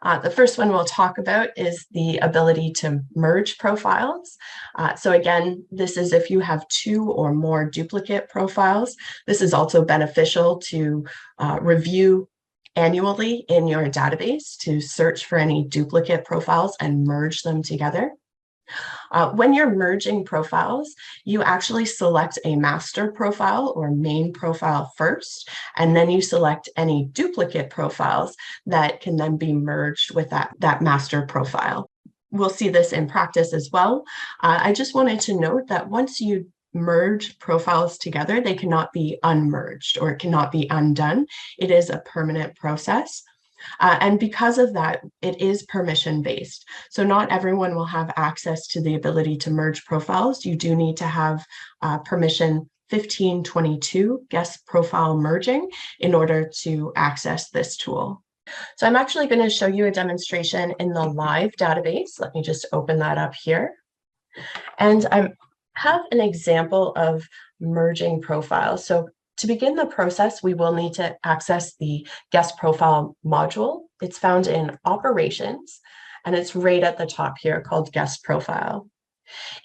The first one we'll talk about is the ability to merge profiles. So again, this is if you have 2 or more duplicate profiles. This is also beneficial to review annually in your database to search for any duplicate profiles and merge them together. When you're merging profiles, you actually select a master profile or main profile first, and then you select any duplicate profiles that can then be merged with that master profile. We'll see this in practice as well. I just wanted to note that once you merge profiles together, they cannot be unmerged or it cannot be undone. It is a permanent process. And because of that, it is permission-based. So not everyone will have access to the ability to merge profiles. You do need to have permission 1522, guest profile merging, in order to access this tool. So I'm actually going to show you a demonstration in the live database. Let me just open that up here. And I have an example of merging profiles. So to begin the process, we will need to access the guest profile module. It's found in operations, and it's right at the top here called guest profile.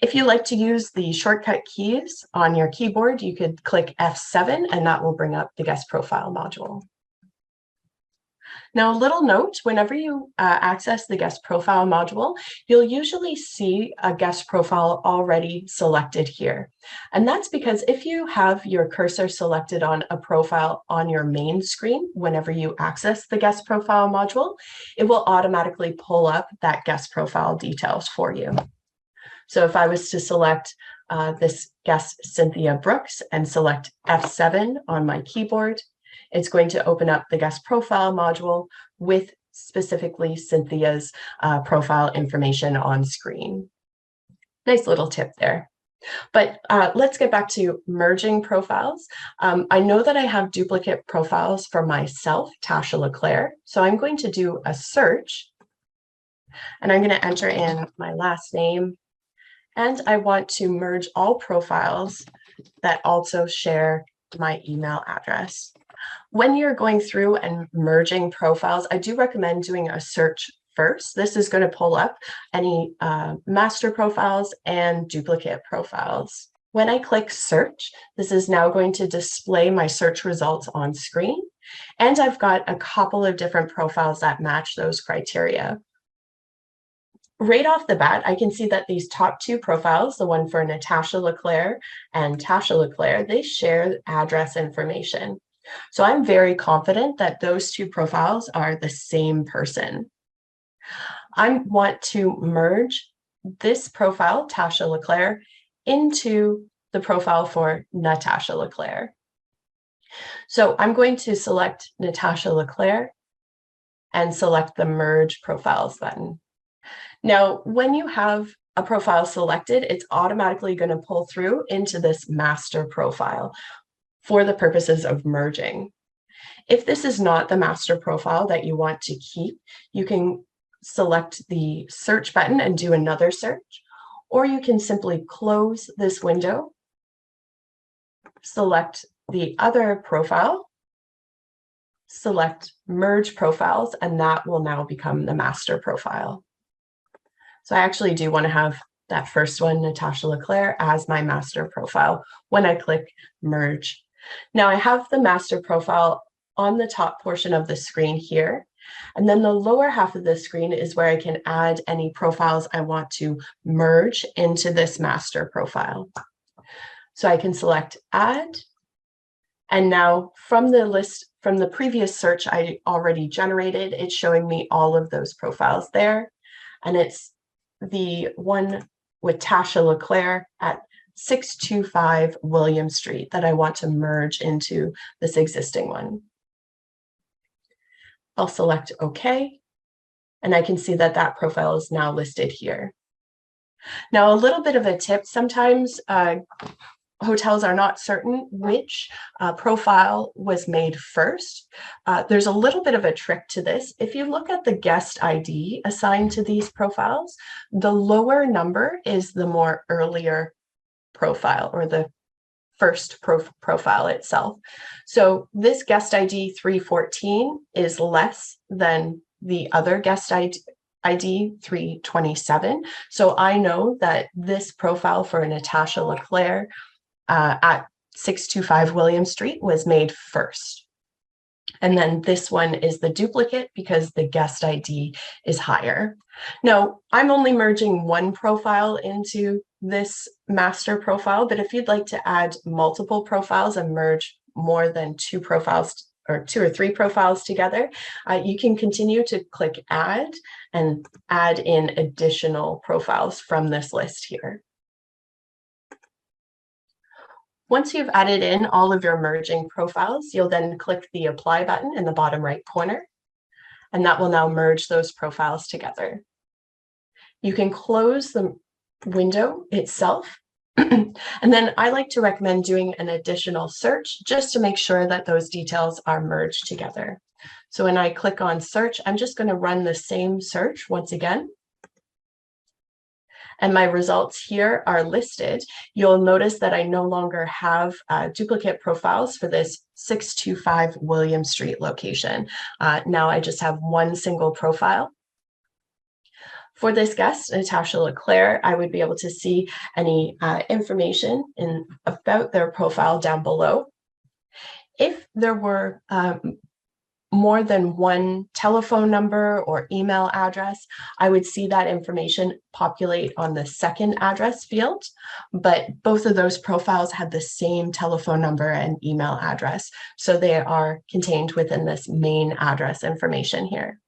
If you like to use the shortcut keys on your keyboard, you could click F7 and that will bring up the guest profile module. Now, a little note, whenever you access the guest profile module, you'll usually see a guest profile already selected here. And that's because if you have your cursor selected on a profile on your main screen, whenever you access the guest profile module, it will automatically pull up that guest profile details for you. So if I was to select this guest Cynthia Brooks and select F7 on my keyboard, it's going to open up the guest profile module with specifically Cynthia's profile information on screen. Nice little tip there. But let's get back to merging profiles. I know that I have duplicate profiles for myself, Tasha LeClaire. So I'm going to do a search and I'm going to enter in my last name. And I want to merge all profiles that also share my email address. When you're going through and merging profiles, I do recommend doing a search first. This is going to pull up any master profiles and duplicate profiles. When I click search, this is now going to display my search results on screen. And I've got a couple of different profiles that match those criteria. Right off the bat, I can see that these top 2 profiles, the one for Natasha LeClaire and Tasha LeClaire, they share address information. So I'm very confident that those 2 profiles are the same person. I want to merge this profile, Tasha LeClaire, into the profile for Natasha LeClaire. So I'm going to select Natasha LeClaire and select the Merge Profiles button. Now, when you have a profile selected, it's automatically going to pull through into this master profile for the purposes of merging. If this is not the master profile that you want to keep, you can select the search button and do another search, or you can simply close this window, select the other profile, select merge profiles, and that will now become the master profile. So I actually do want to have that first one, Natasha LeClaire, as my master profile when I click merge. Now I have the master profile on the top portion of the screen here. And then the lower half of the screen is where I can add any profiles I want to merge into this master profile. So I can select add. And now from the list, from the previous search I already generated, it's showing me all of those profiles there. And it's the one with Tasha LeClaire at 625 William Street that I want to merge into this existing one. I'll select OK, and I can see that that profile is now listed here. Now, a little bit of a tip, sometimes hotels are not certain which profile was made first. There's a little bit of a trick to this. If you look at the guest ID assigned to these profiles, the lower number is the more earlier profile or the first profile itself. So this guest ID 314 is less than the other guest ID 327. So I know that this profile for Natasha LeClaire at 625 William Street was made first. And then this one is the duplicate because the guest ID is higher. Now, I'm only merging one profile into this master profile, but if you'd like to add multiple profiles and merge more than two profiles or two or three profiles together, you can continue to click add and add in additional profiles from this list here. Once you've added in all of your merging profiles, you'll then click the apply button in the bottom right corner, and that will now merge those profiles together. You can close the window itself, and then I like to recommend doing an additional search just to make sure that those details are merged together. So when I click on search, I'm just going to run the same search once again. And my results here are listed. You'll notice that I no longer have duplicate profiles for this 625 William Street location. Now I just have one single profile. For this guest, Natasha LeClaire, I would be able to see any information about their profile down below. If there were more than one telephone number or email address, I would see that information populate on the second address field, but both of those profiles had the same telephone number and email address, so they are contained within this main address information here.